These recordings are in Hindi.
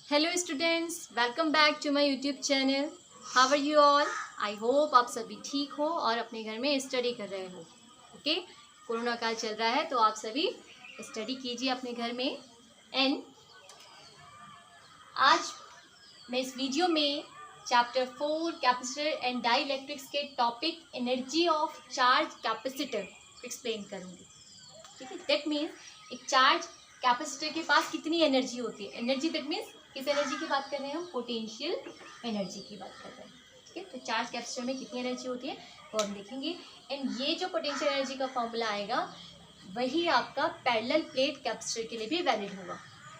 Hello students, welcome back to my YouTube channel. How are you all? I hope आप सभी ठीक हो और अपने घर में स्टडी कर रहे हो। ओके, कोरोना काल चल रहा है तो आप सभी स्टडी कीजिए अपने घर में। एंड आज मैं इस वीडियो में चैप्टर 4 कैपेसिटर एंड डाइइलेक्ट्रिक्स के topic energy of charge capacitor explain करूँगी। ठीक है, दैट मीन्स एक चार्ज कैपेसिटर के पास कितनी एनर्जी होती है। एनर्जी दैट मीन्स किस एनर्जी की बात कर रहे हैं हम? पोटेंशियल एनर्जी की बात कर रहे हैं। ठीक है, तो चार्ज कैपेसिटर में कितनी एनर्जी होती है वो हम देखेंगे। एंड ये जो पोटेंशियल एनर्जी का फॉर्मूला आएगा वही आपका पैरेलल प्लेट कैपेसिटर के लिए भी वैलिड होगा।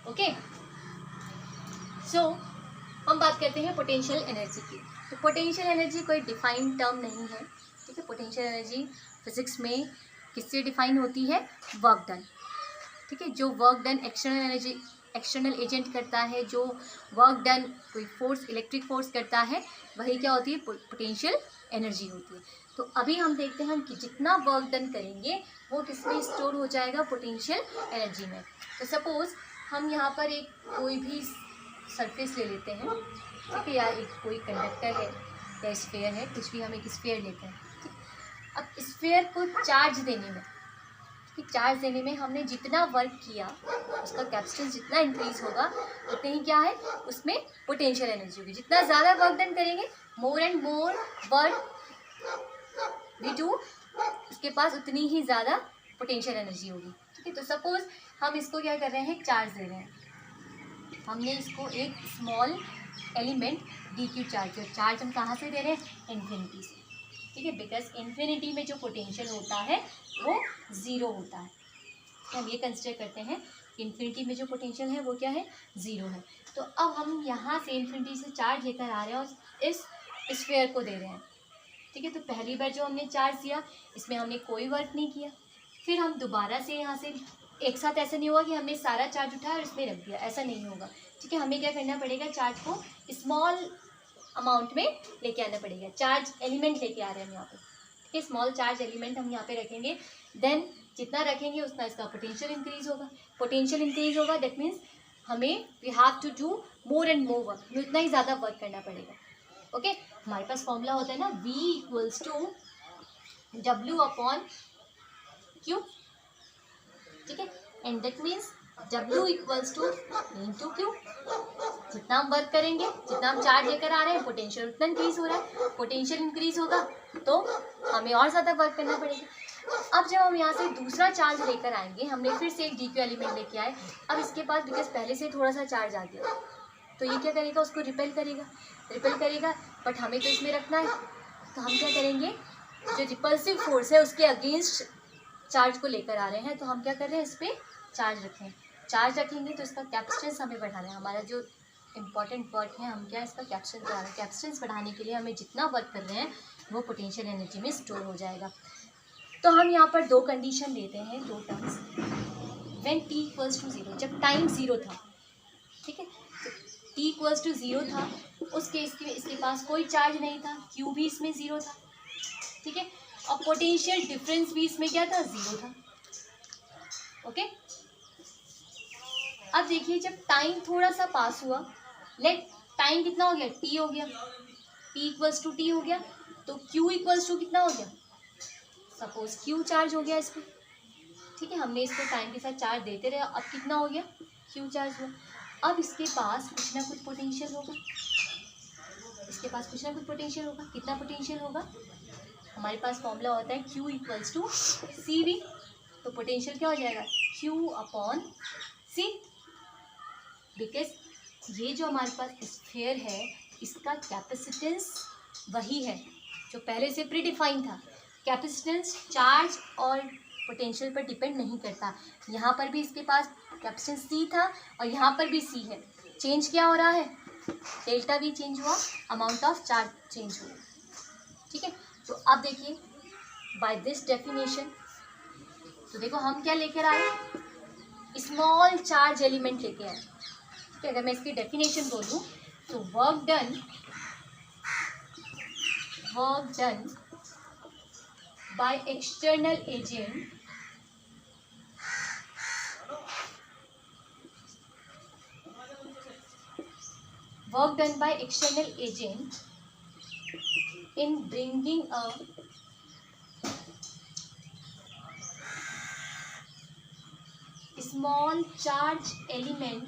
ओके, सो हम बात करते हैं पोटेंशियल एनर्जी की। तो पोटेंशियल एनर्जी कोई डिफाइंड टर्म नहीं है। ठीक है, पोटेंशियल एनर्जी फिजिक्स में किससे डिफाइन होती है? Work done. ठीक है, जो work done external energy external agent करता है, जो वर्क डन कोई फोर्स इलेक्ट्रिक फोर्स करता है, वही क्या होती है? पोटेंशियल एनर्जी होती है। तो अभी हम देखते हैं कि जितना वर्क डन करेंगे वो किसमें स्टोर हो जाएगा? पोटेंशियल एनर्जी में। तो सपोज हम यहाँ पर एक कोई भी सरफेस ले लेते हैं। ठीक है, या एक कोई कंडक्टर है या स्फीयर है, कुछ भी हम एक स्फीयर लेते हैं। ठीक, अब स्फीयर को चार्ज देने में हमने जितना वर्क किया उसका कैपेसिटेंस जितना इंक्रीज होगा उतने ही क्या है उसमें पोटेंशियल एनर्जी होगी। जितना ज़्यादा वर्क डन करेंगे, more and more work we do, उसके पास उतनी ही ज़्यादा पोटेंशियल एनर्जी होगी। ठीक है, तो सपोज हम इसको क्या कर रहे हैं? चार्ज दे रहे हैं। हमने इसको एक small element D Q charge हम कहाँ से दे रहे हैं? इन्फिनिटी से। ठीक है, बिकॉज इन्फिनिटी में जो पोटेंशियल होता है वो ज़ीरो होता है। हम ये कंसिडर करते हैं कि इन्फिनिटी में जो पोटेंशियल है वो क्या है? ज़ीरो है। तो अब हम यहाँ से इन्फिनिटी से चार्ज लेकर आ रहे हैं और इस स्फीयर को दे रहे हैं। ठीक है, तो पहली बार जो हमने चार्ज दिया इसमें हमने कोई वर्क नहीं किया। फिर हम दोबारा से यहाँ से एक साथ ऐसा नहीं होगा कि हमने सारा चार्ज उठाया और इसमें रख दिया, ऐसा नहीं होगा। ठीक है, हमें क्या करना पड़ेगा? चार्ज को स्मॉल अमाउंट में लेके आना पड़ेगा। चार्ज एलिमेंट लेके आ रहे हैं हम यहाँ पे। ठीक है, स्मॉल चार्ज एलिमेंट हम यहाँ पे रखेंगे। देन जितना रखेंगे उतना इसका पोटेंशियल इंक्रीज होगा। पोटेंशियल इंक्रीज होगा दैट मीन्स हमें we have to do more and more work, हमें उतना ही ज़्यादा वर्क करना पड़ेगा। ओके, हमारे पास फॉर्मूला होता है ना, V equals to W upon Q। ठीक है, and that means W equals to into Q। जितना हम वर्क करेंगे, जितना हम चार्ज लेकर आ रहे हैं, पोटेंशियल उतना इंक्रीज हो रहा है। पोटेंशियल इंक्रीज होगा तो हमें और ज़्यादा वर्क करना पड़ेगा। अब जब हम यहाँ से दूसरा चार्ज लेकर आएंगे, हमने फिर से एक डी क्यू एलिमेंट लेके आए। अब इसके पास बिकॉज पहले से थोड़ा सा चार्ज आ गया तो ये क्या करेगा? उसको रिपेल करेगा, बट हमें तो इसमें रखना है। तो हम क्या करेंगे? जो रिपल्सिव फोर्स है उसके अगेंस्ट चार्ज को लेकर आ रहे हैं, तो हम क्या कर रहे हैं? इस पर चार्ज रखेंगे तो इसका कैपेसिटेंस हमें बढ़ाना है। हमारा जो इम्पॉर्टेंट वर्क है, हम क्या इसका कैपेसिटेंस बढ़ा रहे हैं। कैपेसिटेंस बढ़ाने के लिए हमें जितना वर्क कर रहे हैं वो पोटेंशियल एनर्जी में स्टोर हो जाएगा। तो हम यहाँ पर दो कंडीशन लेते हैं, दो terms. When t equals to zero, जब टाइम ज़ीरो था। ठीक है, t इक्वल्स टू ज़ीरो था उस केस में इसके पास कोई चार्ज नहीं था, q भी इसमें ज़ीरो था। ठीक है, और पोटेंशियल डिफरेंस भी इसमें क्या था? ज़ीरो था। ओके, अब देखिए जब टाइम थोड़ा सा पास हुआ, लेट टाइम कितना हो गया? t हो गया, p इक्वल्स टू टी हो गया, तो q इक्वल्स टू कितना हो गया? सपोज q चार्ज हो गया इसमें। ठीक है, हमने इसको टाइम के साथ चार्ज देते रहे, अब कितना हो गया? q चार्ज हुआ। अब इसके पास कुछ ना कुछ पोटेंशियल होगा, कितना पोटेंशियल होगा? हमारे पास फॉर्मूला होता है q equals to C V. तो पोटेंशियल क्या हो जाएगा? q upon C. बिकॉज ये जो हमारे पास स्फीयर है इसका कैपेसिटेंस वही है जो पहले से प्री डिफाइन था। कैपेसिटेंस चार्ज और पोटेंशियल पर डिपेंड नहीं करता। यहाँ पर भी इसके पास कैपेसिटेंस C था और यहाँ पर भी C है। चेंज क्या हो रहा है? डेल्टा V चेंज हुआ, अमाउंट ऑफ चार्ज चेंज हुआ। ठीक है, तो अब देखिए बाय दिस डेफिनेशन, तो देखो हम क्या लेकर आए? स्मॉल चार्ज एलिमेंट लेके आए। ठीक है, अगर मैं इसकी डेफिनेशन बोलूँ तो work done by external agent work done by external agent in bringing a small charge element,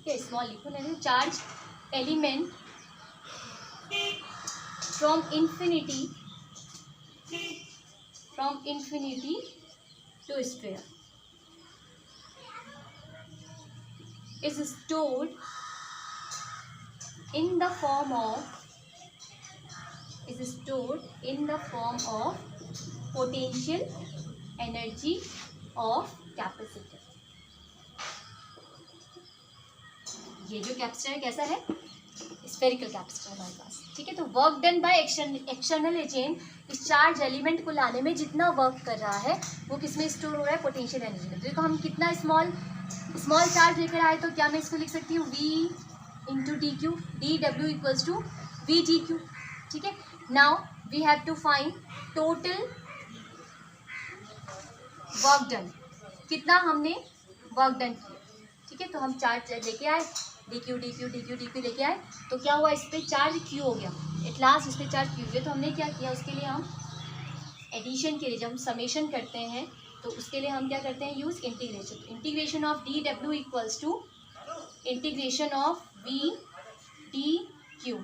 small लिखो ना, charge element from infinity to sphere is stored in the form of potential energy of capacitor. ये जो कैपेसिटर कैसा है, स्फेरिकल कैपेसिटर हमारे पास, ठीक है। तो work done by external agent, इस चार्ज एलिमेंट को लाने में जितना वर्क कर रहा है वो किसमें स्टोर हो रहा है, पोटेंशियल एनर्जी में। देखो हम कितना स्मॉल चार्ज लेकर आए, तो क्या मैं इसको लिख सकती हूँ, V into D Q, D W equals to V D Q, ठीक है। Now we have to find total work done, कितना हमने वर्क डन किया, ठीक है। तो हम चार्ज लेके आए, डी क्यू लेके आए, तो क्या हुआ, इस पर चार्ज क्यू हो गया, एट लास्ट इस पर चार्ज क्यू हुआ। तो हमने क्या किया, उसके लिए हम एडिशन के लिए जब हम समेशन करते हैं तो उसके लिए हम क्या करते हैं, use integration. Integration of D W equals to integration of V D Q,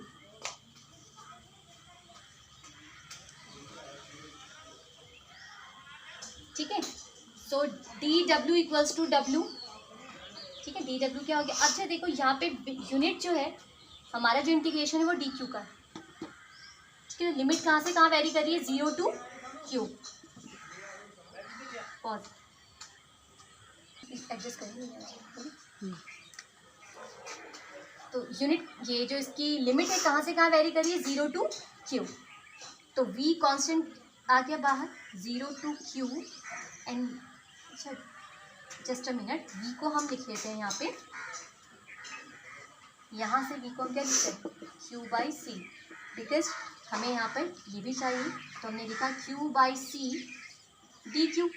ठीक है। So D W equals to W, ठीक है, डी डब्ल्यू क्या हो गया। अच्छा देखो यहाँ पे यूनिट जो है हमारा, जो इंटीग्रेशन है वो डी क्यू का है, ठीक है। लिमिट कहाँ से कहाँ वेरी कर रही है, 0 टू क्यू। और एडजस्ट करेंगे, तो यूनिट ये जो इसकी लिमिट है कहाँ से कहाँ वेरी कर रही है, 0 टू क्यू। तो v कांस्टेंट आ गया बाहर, 0 टू क्यू एंड, अच्छा जस्ट अ मिनट, v को हम लिख लेते हैं यहाँ पे, यहाँ से v को हम क्या लिखते हैं, q बाई सी, बिकॉज हमें यहाँ पर ये भी चाहिए, तो हमने लिखा q by C D Q.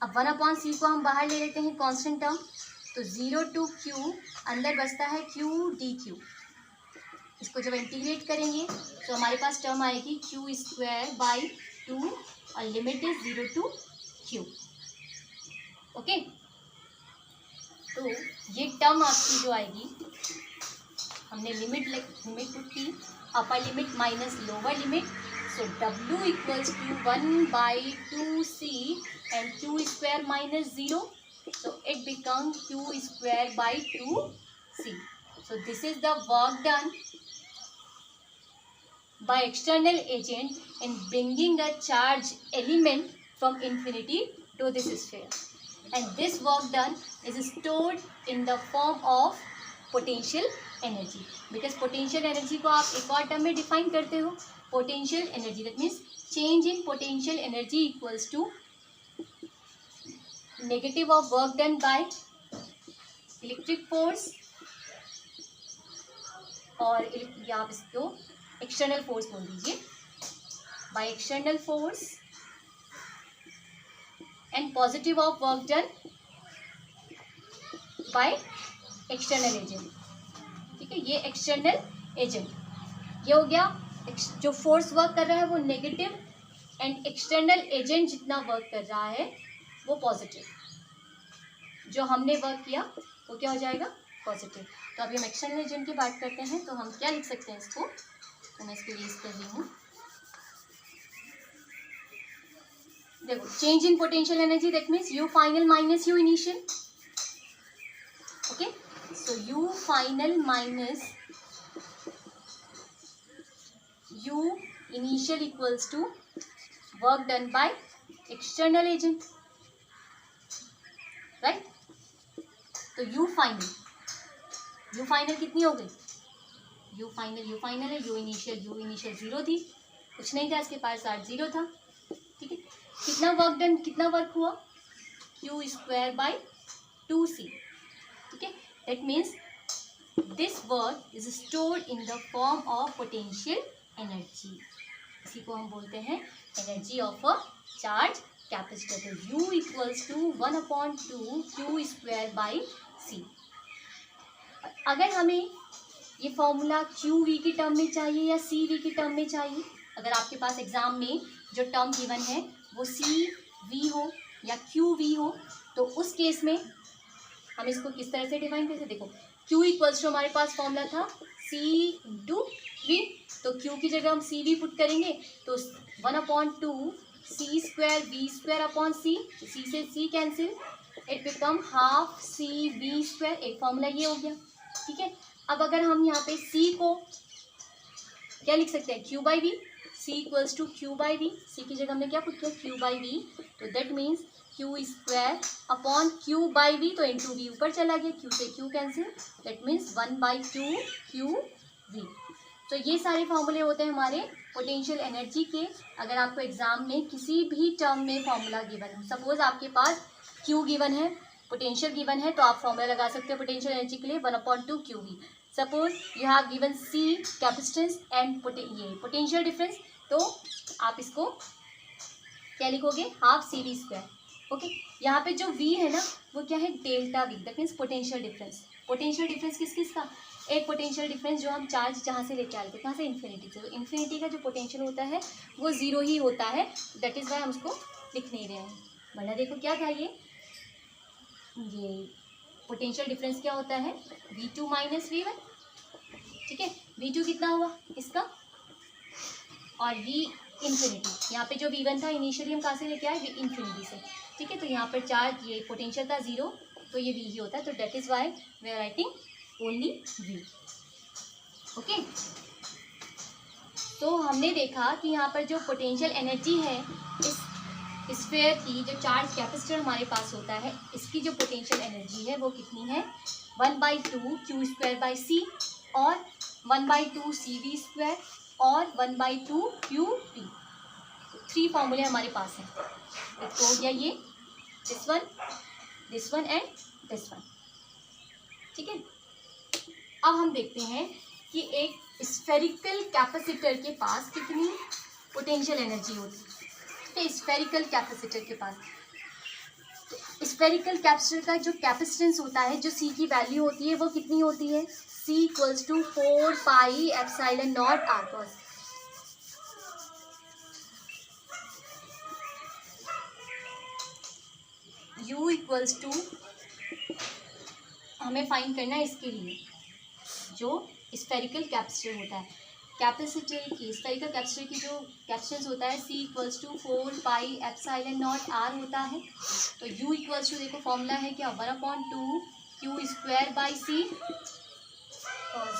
अब 1/c को हम बाहर ले लेते हैं कांस्टेंट टर्म, तो 0 टू q अंदर बचता है q डी क्यू। इसको जब इंटीग्रेट करेंगे तो हमारे पास टर्म आएगी q स्क्वायर बाई 2 और limit is 0 to q, okay. तो ये टर्म आपकी जो आएगी, हमने लिमिट पुट की, upper limit minus lower limit, so w equals to 1/2c and q square minus 0, so it becomes q square by 2c. So this is the work done by external agent in bringing a charge element from infinity to this sphere, and this work done is stored in the form of potential energy, because potential energy को आप एक और टर्म में डिफाइन करते हो, potential energy, that means change in potential energy equals to negative of work done by electric force, और या आप इसको एक्सटर्नल फोर्स बोल दीजिए, by external force and positive of work done by external agent, ठीक है। ये एक्सटर्नल एजेंट, ये हो गया, जो फोर्स वर्क कर रहा है वो नेगेटिव एंड एक्सटर्नल एजेंट जितना वर्क कर रहा है वो पॉजिटिव, जो हमने वर्क किया वो क्या हो जाएगा, पॉजिटिव। तो अभी हम एक्सटर्नल एजेंट की बात करते हैं, तो हम क्या लिख सकते हैं इसको, तो मैं इसको यूज कर रही हूँ, देखो change in potential energy, that means U final minus U initial, okay. So U final minus U initial equals to work done by external agent, right. तो यू फाइनल कितनी हो गई, यू फाइनल है, यू इनिशियल 0 थी, कुछ नहीं था इसके पास, 0 था, ठीक है। कितना वर्क डन, कितना वर्क हुआ, q स्क्वायर बाई 2c, ठीक है। That means this work is stored in the form of potential energy, इसी को हम बोलते हैं energy of a charge capacitor, तो U equals to 1/2 Q square by C। अगर हमें ये फॉर्मूला QV की टर्म में चाहिए या CV की टर्म में चाहिए, अगर आपके पास एग्जाम में जो टर्म गिवन है वो CV हो या QV हो, तो उस केस में हम इसको किस तरह से डिफाइन करते हैं। देखो Q इक्वल्स टू हमारे पास फॉर्मूला था C इंटू V, तो Q की जगह हम CV पुट करेंगे तो 1/2 C square V square upon C, C से C cancel, it become half CV square. एक फॉर्मूला ये हो गया, ठीक है। अब अगर हम यहाँ पे C को क्या लिख सकते हैं, Q by V, C equals to Q by V, C की जगह हमने क्या पुट किया Q बाई V, तो that means Q square upon Q by V, तो इंटू V ऊपर चला गया, Q से Q cancel, that means 1/2 QV। तो ये सारे फॉर्मूले होते हैं हमारे पोटेंशियल एनर्जी के। अगर आपको एग्जाम में किसी भी टर्म में फॉर्मूला गिवन हो, सपोज आपके पास Q गिवन है, पोटेंशियल गिवन है, तो आप फॉर्मूला लगा सकते हो पोटेंशियल एनर्जी के लिए 1/2 QV। Suppose you have given C capacitance and ये पोटेंशियल डिफरेंस, तो आप इसको क्या लिखोगे, हाफ CV स्क्वायर। ओके, यहाँ पे जो V है ना वो क्या है, delta V, that means potential difference. Potential difference किस किस का, एक पोटेंशियल डिफरेंस जो हम चार्ज जहाँ से लेके आए थे, कहाँ से, इन्फिनिटी से, तो इन्फिनिटी का जो पोटेंशियल होता है वो जीरो ही होता है, दैट इज़ वाई हम उसको लिख नहीं रहे हैं। वरना देखो क्या था ये पोटेंशियल डिफरेंस क्या होता है, V2 माइनस V1, ठीक है। V2 कितना हुआ इसका, और V इन्फिनिटी, यहाँ पे जो V1 था इनिशियली हम कहाँ से लेके आए, V इन्फिनिटी से, ठीक है। तो यहाँ पर चार्ज ये पोटेंशियल था जीरो, तो ये V ही होता है, तो that is why we are writing only V। Okay, तो हमने देखा कि यहाँ पर जो पोटेंशियल एनर्जी है इस स्फीयर की, जो चार्ज कैपेसिटर हमारे पास होता है, इसकी जो पोटेंशियल एनर्जी है वो कितनी है, 1/2 Q स्क्वायर बाई C और 1/2 CV स्क्वायर और 1/2 QV। 3 फॉर्मूले हमारे पास हैं, एक तो हो गया ये, this one and this one, ठीक है। अब हम देखते हैं कि एक स्फेरिकल कैपेसिटर के पास कितनी पोटेंशियल एनर्जी होती है। स्फेरिकल कैपेसिटर के पास, स्फेरिकल कैपेसिटर का जो कैपेसिटेंस होता है, जो C की वैल्यू होती है वो कितनी होती है, C equals to 4 pi epsilon naught R cos। U equals to हमें फाइंड करना है इसके लिए, जो स्फेरिकल कैपेसिटर होता है, कैपेसिटर की स्फेरिकल कैपेसिटर की जो कैपेसिटेंस होता है C equals to 4 pi epsilon naught R होता है। तो U इक्वल्स टू देखो फॉर्मूला है क्या, 1/2 Q square by C cos।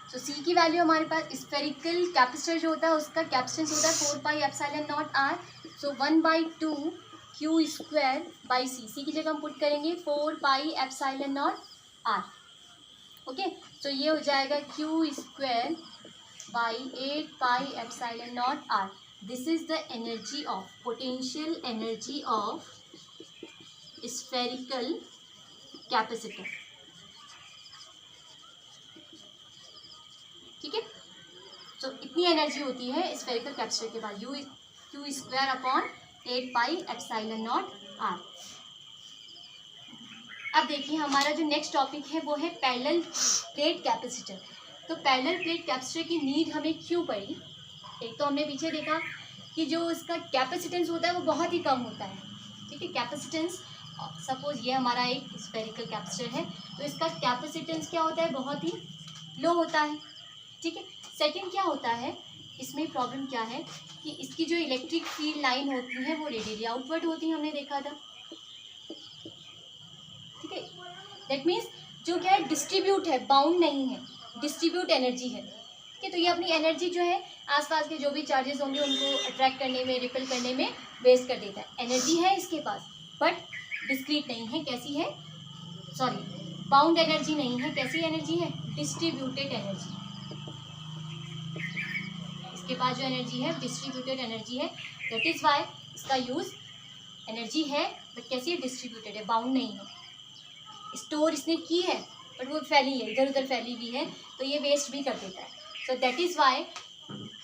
तो C की वैल्यू हमारे पास, स्फेरिकल कैपेसिटर जो होता है उसका कैपेसिटेंस होता है 4 pi epsilon naught R, so 1/2 Q square by C की जगह हम पुट करेंगे 4 pi epsilon naught R। Okay, तो ये हो जाएगा Q square by 8 pi epsilon naught R। This is the energy of, potential energy of spherical capacitor, ठीक है। तो इतनी एनर्जी होती है स्फेरिकल कैपेसिटर के पास, Q स्क्वायर अपॉन 8 पाई एप्सिलॉन नॉट R। अब देखिए हमारा जो नेक्स्ट टॉपिक है वो है पैरेलल प्लेट कैपेसिटर। तो पैरेलल प्लेट कैपेसिटर की नीड हमें क्यों पड़ी, एक तो हमने पीछे देखा कि जो इसका कैपेसिटेंस होता है वो बहुत ही कम होता है, ठीक है। कैपेसिटेंस, सपोज ये हमारा एक स्फेरिकल कैपेसिटर है, तो इसका कैपेसिटेंस क्या होता है, बहुत ही लो होता है, ठीक है। सेकंड क्या होता है, इसमें प्रॉब्लम क्या है कि इसकी जो इलेक्ट्रिक फील्ड लाइन होती है वो रेडियली आउटवर्ड होती है, हमने देखा था, ठीक है। दैट मीन्स जो क्या है, डिस्ट्रीब्यूट है, बाउंड नहीं है, डिस्ट्रीब्यूट एनर्जी है, ठीक है। तो ये अपनी एनर्जी जो है आसपास के जो भी चार्जेस होंगे उनको अट्रैक्ट करने में, रिपेल करने में वेस्ट कर देता है। एनर्जी है इसके पास बट डिस्क्रीट नहीं है, कैसी है, सॉरी बाउंड एनर्जी नहीं है, कैसी एनर्जी है, डिस्ट्रीब्यूटेड एनर्जी। इसके पास जो एनर्जी है डिस्ट्रीब्यूटेड एनर्जी है, दैट इज वाई इसका यूज, एनर्जी है बट कैसी है, डिस्ट्रीब्यूटेड है, बाउंड नहीं है, स्टोर इसने की है बट वो फैली है, इधर उधर फैली हुई है, तो ये वेस्ट भी कर देता है। सो दैट इज वाई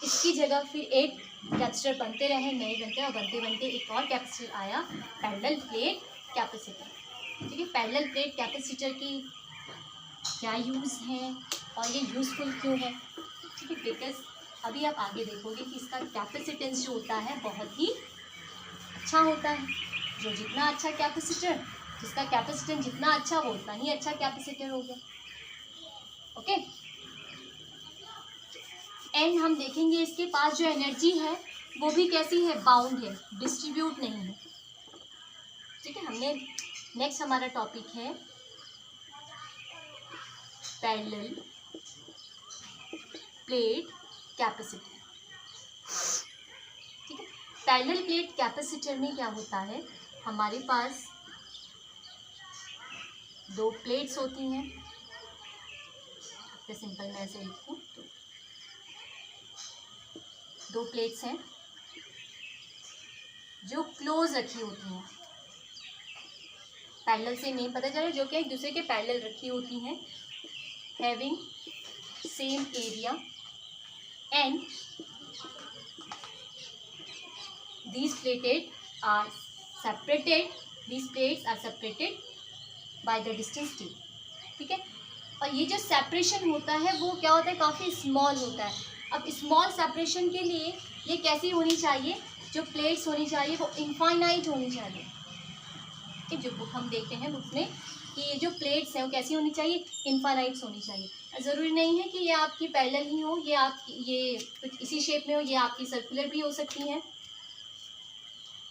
इसकी जगह फिर एक कैपेसिटर बनते रहे, नए बनते और बनते बनते एक और कैपेसिटर आया, पैरेलल प्लेट कैपेसिटर। ठीक है, पैरेलल प्लेट कैपेसिटर की क्या यूज़ है और ये यूज़फुल क्यों है? ठीक है, बिकॉज अभी आप आगे देखोगे कि इसका कैपेसिटेंस जो होता है बहुत ही अच्छा होता है। जो जितना अच्छा कैपेसिटर, जिसका कैपेसिटेंस जितना अच्छा वो उतना ही अच्छा कैपेसिटर हो गया। ओके, एंड हम देखेंगे इसके पास जो एनर्जी है वो भी कैसी है, बाउंड है, डिस्ट्रीब्यूट नहीं है। ठीक है, हमने नेक्स्ट हमारा टॉपिक है पैरेलल प्लेट कैपेसिटर। ठीक है, पैरेलल प्लेट कैपेसिटर में क्या होता है, हमारे पास दो प्लेट्स होती हैं। सिंपल मैं ऐसे लिखूं तो दो प्लेट्स हैं जो क्लोज रखी होती हैं, पैरेलल से नेम पता चला, जो कि एक दूसरे के पैरेलल रखी होती हैं, having same area and these plates are separated by the distance t। ठीक है, और ये जो सेपरेशन होता है वो क्या होता है, काफ़ी स्मॉल होता है। अब स्मॉल सेपरेशन के लिए ये कैसी होनी चाहिए, जो प्लेट्स होनी चाहिए वो इनफाइनाइट होनी चाहिए। कि जो बुक हम देखते हैं बुक्स में कि ये जो प्लेट्स हैं वो कैसी होनी चाहिए, इनफाइनाइट्स होनी चाहिए। ज़रूरी नहीं है कि ये आपकी पैरेलल ही हो, ये आपकी ये कुछ इसी शेप में हो, ये आपकी सर्कुलर भी हो सकती हैं।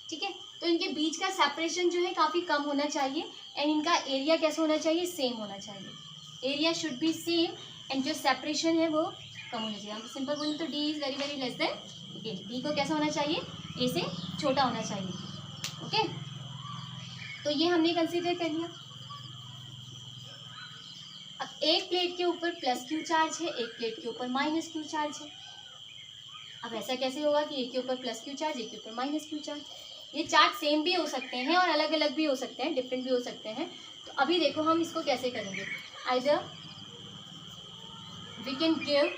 ठीक है, तो इनके बीच का सेपरेशन जो है काफ़ी कम होना चाहिए एंड इनका एरिया कैसा होना चाहिए, सेम होना चाहिए। Area should be same and जो सेपरेशन है वो कम होना चाहिए। हम सिंपल बोलें तो D is very very less than A. D को कैसा होना चाहिए, ए से छोटा होना चाहिए। ओके, तो ये हमने कंसीडर कर लिया। अब एक प्लेट के ऊपर प्लस क्यू चार्ज है, एक प्लेट के ऊपर माइनस क्यू चार्ज है। अब ऐसा कैसे होगा कि एक के ऊपर प्लस क्यू चार्ज, एक के ऊपर माइनस क्यू चार्ज? ये चार्ज सेम भी हो सकते हैं और अलग अलग भी हो सकते हैं, डिफरेंट भी हो सकते हैं। तो अभी देखो हम इसको कैसे करेंगे। Either we can give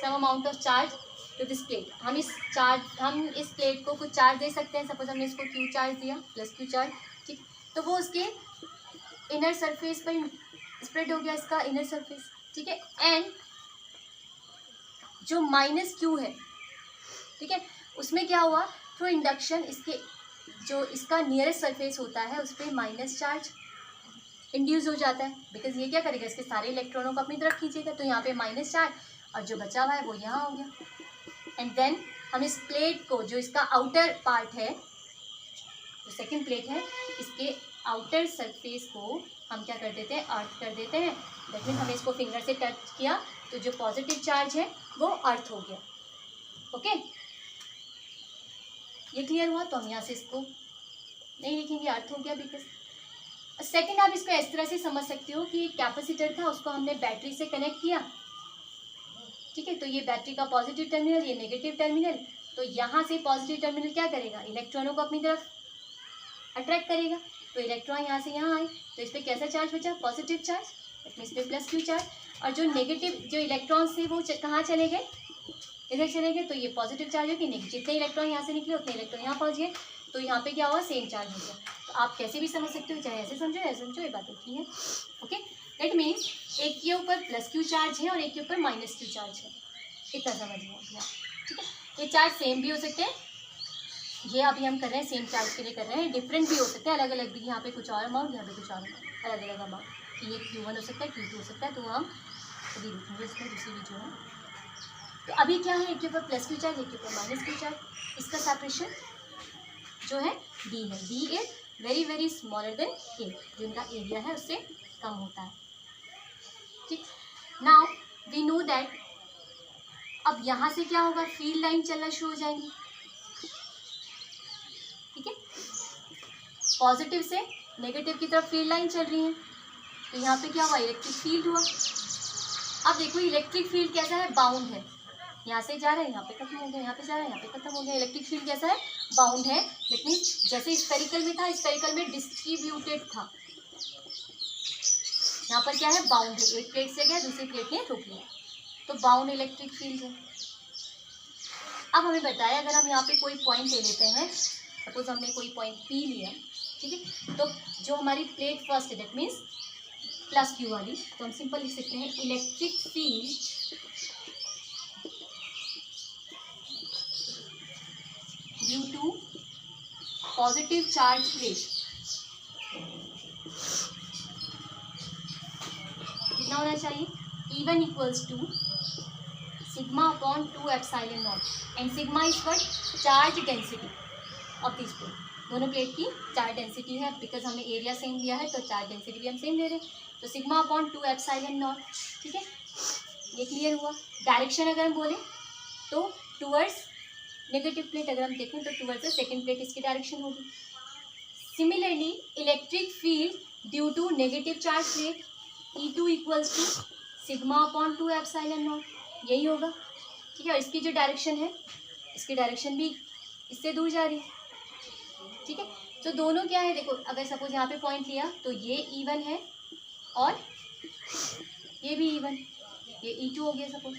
some amount of charge to this plate. हम इस प्लेट को कुछ चार्ज दे सकते हैं। सपोज हमने इसको क्यू चार्ज दिया, प्लस क्यू चार्ज। ठीक, तो वो उसके इनर सरफेस पर स्प्रेड हो गया, इसका इनर सरफेस। ठीक है, एंड जो माइनस क्यू है, ठीक है, उसमें क्या हुआ, थ्रू इंडक्शन इसके जो इसका नियरेस्ट सरफेस होता है उस पर माइनस चार्ज इंड्यूस हो जाता है। बिकॉज ये क्या करेगा, इसके सारे इलेक्ट्रॉनों को अपनी तरफ खींचेगा, तो यहाँ पे माइनस चार्ज और जो बचा हुआ है वो यहाँ हो गया। एंड देन हम इस प्लेट को, जो इसका आउटर पार्ट है, जो सेकेंड प्लेट है, इसके आउटर सरफेस को हम क्या कर देते हैं, अर्थ कर देते हैं। दैट मीन्स हमने इसको फिंगर से टच किया तो जो पॉजिटिव चार्ज है वो अर्थ हो गया। ओके, ये क्लियर हुआ? तो हम यहाँ से इसको नहीं लिखेंगे, अर्थ हो गया। बिकॉज सेकेंड आप इसको इस तरह से समझ सकते हो कि एक कैपेसिटर था, उसको हमने बैटरी से कनेक्ट किया। ठीक है, तो ये बैटरी का पॉजिटिव टर्मिनल, ये नेगेटिव टर्मिनल। तो यहाँ से पॉजिटिव टर्मिनल क्या करेगा, इलेक्ट्रॉनों को अपनी तरफ अट्रैक्ट करेगा। तो इलेक्ट्रॉन यहाँ से यहाँ आए तो इस पर कैसा चार्ज बचा, पॉजिटिव चार्ज, इस पर प्लस क्यू चार्ज। और जो नेगेटिव जो इलेक्ट्रॉन थे वो कहाँ चले गए, इधर चले गए। तो ये पॉजिटिव चार्ज हो कि नेगेटिव, जितने इलेक्ट्रॉन यहाँ से निकले उतने इलेक्ट्रॉन यहाँ पहुँच गए। तो यहाँ पे क्या हुआ, सेम चार्ज हो गया। तो आप कैसे भी समझ सकते हो, चाहे ऐसे समझो ऐसे समझो, ये बात होती है। ओके, दैट मीन्स एक के ऊपर प्लस क्यू चार्ज है और एक के ऊपर माइनस क्यू चार्ज है। इतना समझ लिया। ठीक है, ये चार्ज सेम भी हो सकते हैं, ये अभी हम कर रहे हैं सेम चार्ज के लिए कर रहे हैं, डिफरेंट भी हो सकते हैं, अलग अलग भी। यहाँ पे कुछ और अमाउंट, यहाँ पे कुछ और अमाउंट, अलग अलग अमाउंट। ये Q1 हो सकता है, Q2 हो सकता है। तो हम अभी देखेंगे इसमें दूसरी वीडियो है। तो अभी क्या है, एक के ऊपर प्लस क्यू चार्ज, एक के ऊपर माइनस क्यू चार्ज। इसका सेपरेशन जो है डी है। D is very very smaller than A, जो इनका एरिया है उससे कम होता है। ठीक, नाउ वी नो दैट अब यहाँ से क्या होगा, फील्ड लाइन चलना शुरू हो जाएंगी। ठीक है, पॉजिटिव से नेगेटिव की तरफ फील्ड लाइन चल रही है। तो यहाँ पे क्या हुआ, इलेक्ट्रिक फील्ड हुआ। अब देखो इलेक्ट्रिक फील्ड कैसा है, बाउंड है। यहाँ से जा रहा है, यहाँ पे खत्म हो गया, यहाँ पे जा रहा है, यहाँ पे खत्म हो गया। इलेक्ट्रिक फील्ड कैसा है, बाउंड है। दैट मीन्स जैसे स्फेरिकल में था, स्फेरिकल में डिस्ट्रीब्यूटेड था। यहाँ पर क्या है, बाउंड है। एक प्लेट से गया दूसरी प्लेट ने रोक लिया, तो बाउंड इलेक्ट्रिक फील्ड है। अब हमें बताया अगर हम यहाँ पे कोई पॉइंट ले लेते हैं, सपोज हमने कोई पॉइंट पी लिया, ठीक है, तो जो हमारी प्लेट फर्स्ट है दैट मीन्स प्लस क्यू वाली, तो हम सिंपल लिख सकते हैं electric field due to positive charge plate कितना होना चाहिए, E1 equals to sigma upon 2 epsilon naught and sigma is what, charge density of this plate. दोनों प्लेट की चार्ज डेंसिटी है, बिकॉज हमने एरिया सेम लिया है तो चार्ज डेंसिटी भी हम सेम ले रहे हैं, तो सिग्मा अपॉन 2 एप्सिलॉन नॉट, ठीक है, ये क्लियर हुआ। डायरेक्शन अगर हम बोले तो टूवर्ड्स नेगेटिव प्लेट, अगर हम देखें तो टूवर्ड्स द सेकेंड प्लेट इसकी डायरेक्शन होगी। Similarly electric field due to negative charge plate E2 equals to sigma upon 2 epsilon naught, यही होगा, ठीक है। और इसकी जो डायरेक्शन है, इसकी डायरेक्शन भी इससे दूर जा रही है, ठीक है। तो दोनों क्या है, देखो अगर सपोज यहाँ पे पॉइंट लिया तो ये E1 है और ये भी E1, ये E2 हो गया सपोज,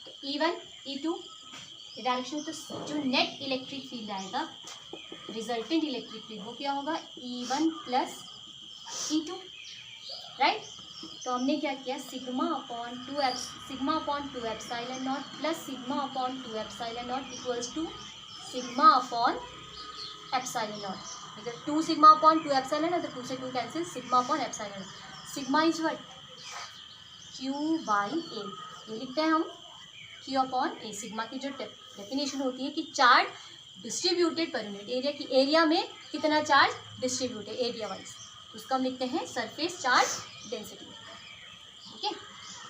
तो E1 E2 ये डायरेक्शन, तो जो नेट इलेक्ट्रिक फील्ड आएगा, रिजल्टेंट इलेक्ट्रिक फील्ड, वो क्या होगा E1 प्लस E2, राइट। तो हमने क्या किया, sigma upon 2 epsilon naught plus sigma upon 2 epsilon naught equals to sigma upon epsilon naught, इधर 2 सिग्मा अपॉन 2 एप्सिलॉन है तो 2 से 2 cancel, sigma upon epsilon. Sigma is what, Q by A, ये लिखते हैं हम Q अपॉन ए। सिग्मा की जो डेफिनेशन होती है कि charge distributed per unit area, की एरिया में कितना चार्ज डिस्ट्रीब्यूटेड एरिया वाइज, उसको हम लिखते हैं सरफेस चार्ज डेंसिटी, ठीक है।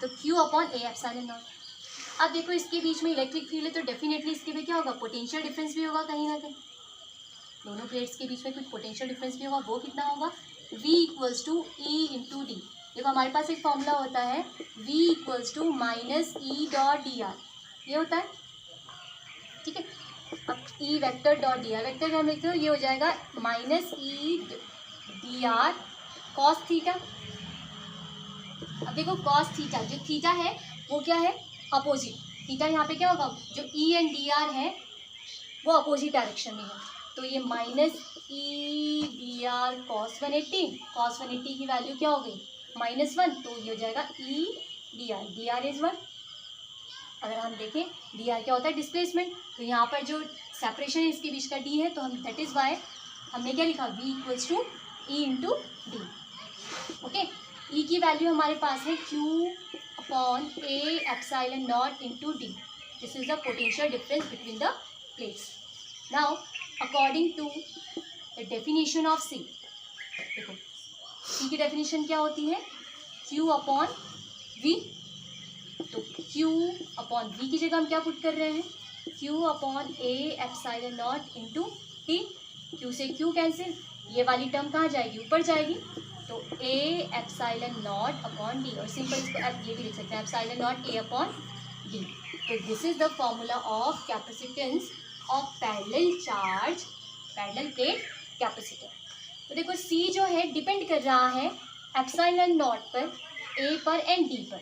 तो Q upon A epsilon not. अब देखो इसके बीच में इलेक्ट्रिक फील्ड है तो डेफिनेटली इसके में क्या होगा, पोटेंशियल डिफरेंस भी होगा कहीं ना कहीं, दोनों प्लेट्स के बीच में कुछ पोटेंशियल डिफरेंस भी होगा, वो कितना होगा, V equals to E into D. देखो हमारे पास एक फॉर्मूला होता है V equals to minus E dot D R, ये होता है, ठीक है। अब E vector dot D R, vector हम लिखते हो ये हो जाएगा minus E D R cos theta. अब देखो कॉस थीटा, जो थीटा है वो क्या है, अपोजिट, थीटा यहाँ पे क्या होगा, जो E एंड डी आर है वो अपोजिट डायरेक्शन में है, तो ये minus E D R cos 180, cos 180 की वैल्यू क्या हो गई -1, तो ये हो जाएगा ई डी आर इज 1। अगर हम देखें डी आर क्या होता है, डिस्प्लेसमेंट, तो यहाँ पर जो सेपरेशन है इसके बीच का डी है, तो हम दैट इज वाई हमने क्या लिखा, V equals to E into D, okay. E की वैल्यू हमारे पास है Q upon A epsilon not into D, this is the potential difference between the plates. Now according to the definition of C, देखो C की डेफिनेशन क्या होती है, Q अपॉन V, तो Q अपॉन V की जगह हम क्या पुट कर रहे हैं, Q upon A epsilon not into T, Q से Q कैंसिल, ये वाली टर्म कहाँ जाएगी, ऊपर जाएगी, तो A epsilon not upon D, और सिंपल इसको ये भी लिख सकते हैं epsilon not A upon D. तो this is the formula of capacitance of parallel charge, parallel plate capacitor. तो देखो C जो है डिपेंड कर रहा है एप्सिलॉन नॉट पर, A पर एंड D पर,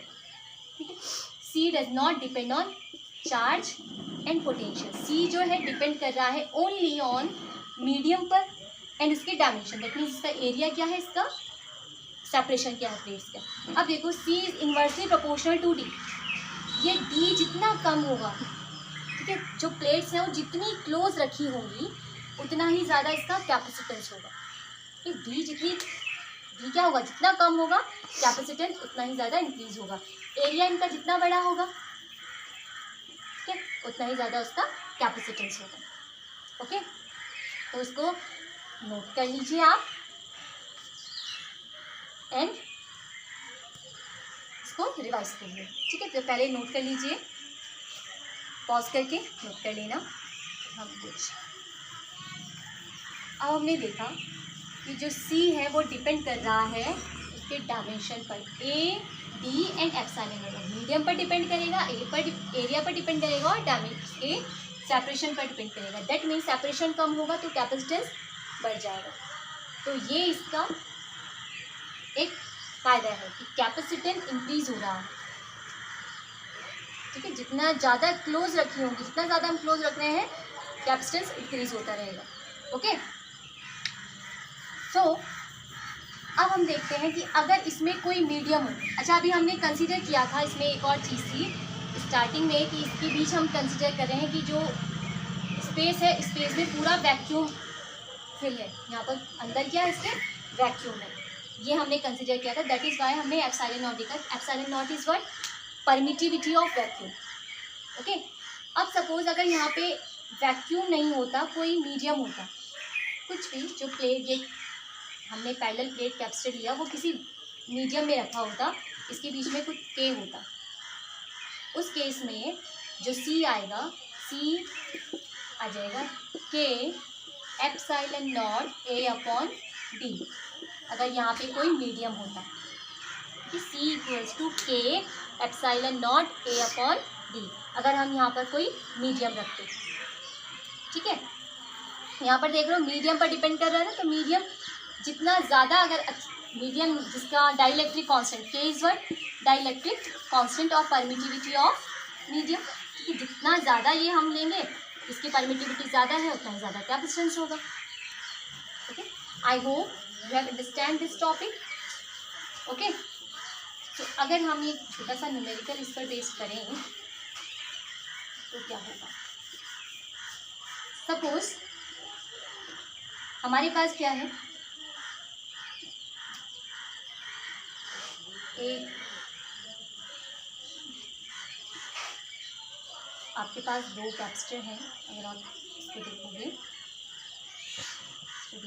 ठीक है। C does not depend on charge and potential, C जो है डिपेंड कर रहा है ओनली ऑन मीडियम पर एंड उसके डायमेंशन, दैट मीन्स इसका एरिया क्या है, इसका सेपरेशन क्या है प्लेट्स का। अब देखो C is inversely proportional to D, ये D जितना कम होगा, ठीक है, जो प्लेट्स हैं वो जितनी क्लोज रखी होंगी उतना ही ज़्यादा इसका कैपेसिटेंस होगा, ये D क्या होगा, जितना कम होगा कैपेसिटेंस उतना ही ज़्यादा इंक्रीज होगा, एरिया इनका जितना बड़ा होगा, ठीक है, उतना ही ज़्यादा उसका कैपेसिटेंस होगा, ओके। तो उसको नोट कर लीजिए आप एंड इसको रिवाइज करिए, ठीक है। तो पहले नोट कर लीजिए, पॉज करके नोट कर लेना हम कुछ। अब हमने देखा कि जो C है वो डिपेंड कर रहा है उसके डायमेंशन पर, A, D and epsilon, medium पर डिपेंड करेगा, A पर एरिया पर डिपेंड करेगा और डायमेंशन के सेपरेशन पर डिपेंड करेगा, दैट मीन्स सेपरेशन कम होगा तो कैपेसिटेंस बढ़ जाएगा। तो ये इसका एक फ़ायदा है कि कैपेसिटेंस इंक्रीज हो रहा है, ठीक है, जितना ज़्यादा क्लोज रखी होंगी, जितना ज़्यादा हम क्लोज रख रहे हैं कैपेसिटेंस इंक्रीज होता रहेगा। ओके, तो अब हम देखते हैं कि अगर इसमें कोई मीडियम हो। अच्छा, अभी हमने कंसीडर किया था इसमें एक और चीज़ थी स्टार्टिंग में कि इसके बीच हम कंसीडर कर रहे हैं कि जो स्पेस है, स्पेस में पूरा वैक्यूम फिल है। यहाँ पर अंदर क्या है, इसके वैक्यूम है, ये हमने कंसीडर किया था। दैट इज़ वाई हमने एप्सिलॉन नॉट लिखा। Epsilon not is what, permittivity of vacuum. Okay, अब सपोज अगर यहाँ पे वैक्यूम नहीं होता, कोई मीडियम होता, कुछ भी जो प्लेट, ये हमने पैरेलल प्लेट कैपेसिटर लिया, वो किसी मीडियम में रखा होता, इसके बीच में कुछ के होता, उस केस में जो सी आएगा, सी आ जाएगा के epsilon not A upon D. अगर यहाँ पे कोई मीडियम होता कि सी इक्वल्स टू के epsilon not A upon D, अगर हम यहाँ पर कोई मीडियम रखते। ठीक है, यहाँ पर देख रहे हो मीडियम पर डिपेंड कर रहा है ना, तो मीडियम जितना ज़्यादा, अगर मीडियम जिसका डाइलेक्ट्रिक कांस्टेंट के is what, dielectric constant of permittivity of medium, कि जितना ज़्यादा ये हम लेंगे, इसकी परमिटिविटी ज़्यादा है, उतना ही ज़्यादा कैपेसिटेंस होगा। Okay, I hope you have understand this topic. Okay, तो अगर हम एक छोटा सा न्यूमेरिकल इस पर बेस करें तो क्या होगा। सपोज हमारे पास क्या है, एक आपके पास दो कैपेसिटर हैं। अगर आप इसको देखोगे तो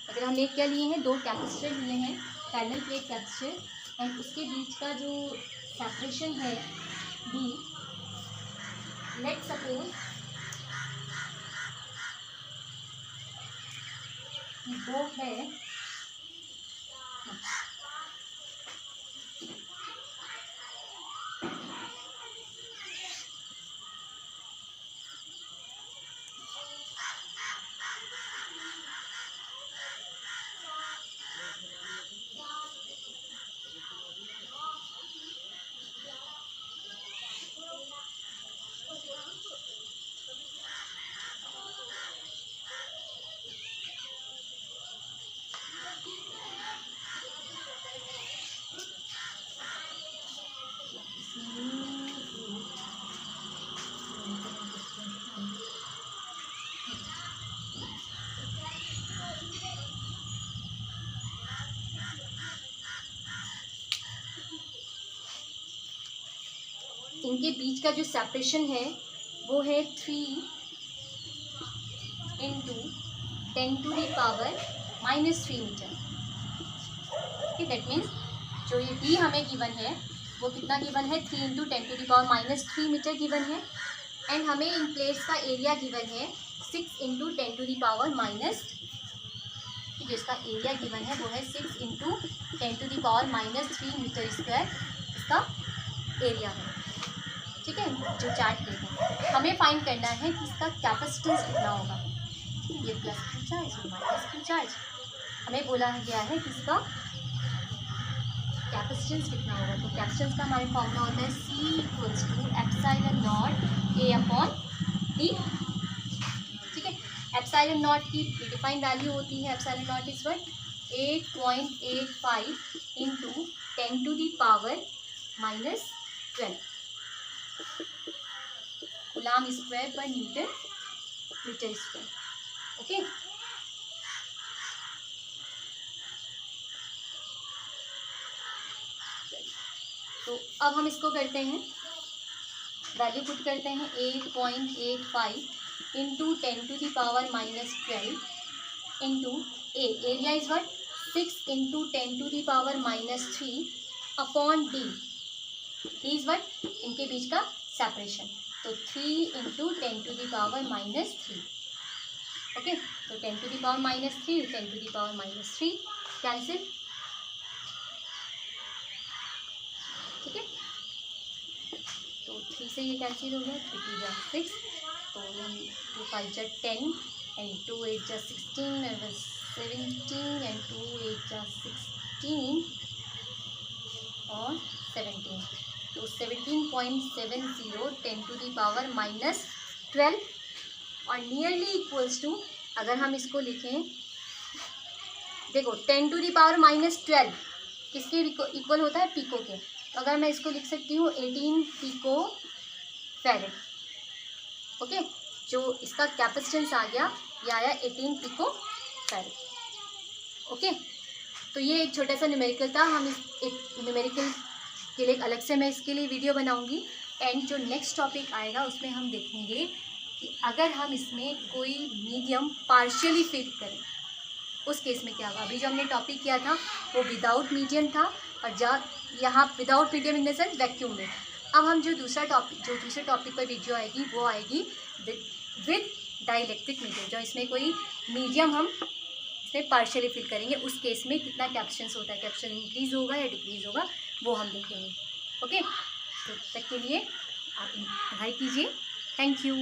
अगर हमने क्या लिए हैं, दो कैपेसिटर लिए हैं, पैरेलल प्लेट कैपेसिटर, एंड उसके बीच का जो सेपरेशन है डी, लेट सपोज वो है इनके बीच का जो सेपरेशन है वो है 3 × 10⁻³ मीटर। ओके, दैट मीन्स जो ये डी हमें गिवन है वो कितना गिवन है, 3 × 10⁻³ मीटर गिवन है, एंड हमें इन प्लेट्स का एरिया गिवन है 6 × 10⁻⁻, जो इसका एरिया गिवन है वो है 6 × 10⁻³ मीटर स्क्वायर इसका एरिया है। ठीक है, जो चार्ट प्लेट है, हमें फाइंड करना है कि इसका कैपेसिटेंस कितना होगा। ये प्लस क्यू चार्ज, ये माइनस क्यू चार्ज, हमें बोला गया है कि इसका कैपेसिटेंस कितना होगा। तो कैपेसिटेंस का हमारे फॉर्मूला होता है C = epsilon not A upon D। ठीक है, एप्सिलॉन नॉट की डिफाइंड वैल्यू होती है, epsilon not is what, 8.85 × 10⁻⁻12 coulomb square पर मीटर स्क्वायर। ओके, तो अब हम इसको करते हैं, वैल्यू पुट करते हैं 8.85 × 10⁻⁻12 into area is what, 6 × 10⁻³ upon D is what, इनके बीच का सेपरेशन, तो 3 × 10⁻³ ओके, तो 10⁻³ 10⁻³ कैंसिल। ठीक है, तो 3 से ये कैंसिल हो गया, 3 × 6, तो 2 × 5 = 10 एंड 2 × 8 = 16 and 17 and 2 × 8 = 16 और 17। तो 17.70 10⁻⁻12 और नियरली इक्वल्स टू, अगर हम इसको लिखें, देखो 10⁻⁻12 किसके इक्वल होता है, पिको के, तो अगर मैं इसको लिख सकती हूँ 18 पिको फैरेड। ओके, जो इसका कैपेसिटेंस आ गया ये आया 18 पिको फैरेड। ओके, तो ये एक छोटा सा न्यूमेरिकल था। हम इस एक न्यूमेरिकल के लिए अलग से मैं इसके लिए वीडियो बनाऊंगी। एंड जो नेक्स्ट टॉपिक आएगा उसमें हम देखेंगे कि अगर हम इसमें कोई मीडियम पार्शियली फिल करें उस केस में क्या होगा। अभी जो हमने टॉपिक किया था वो विदाउट मीडियम था, और यहाँ without medium in the sense vacuum में। अब हम जो दूसरे टॉपिक पर वीडियो आएगी वो आएगी विद डाइलेक्ट्रिक मीडियम, जो इसमें कोई मीडियम हम इसमें पार्शियली फिल करेंगे, उस केस में कितना कैपेसिटेंस होता है, कैपेसिटेंस इंक्रीज होगा या डिक्रीज होगा, वो हम देखेंगे। ओके, तो तब तक के लिए आप पढ़ाई कीजिए। Thank you.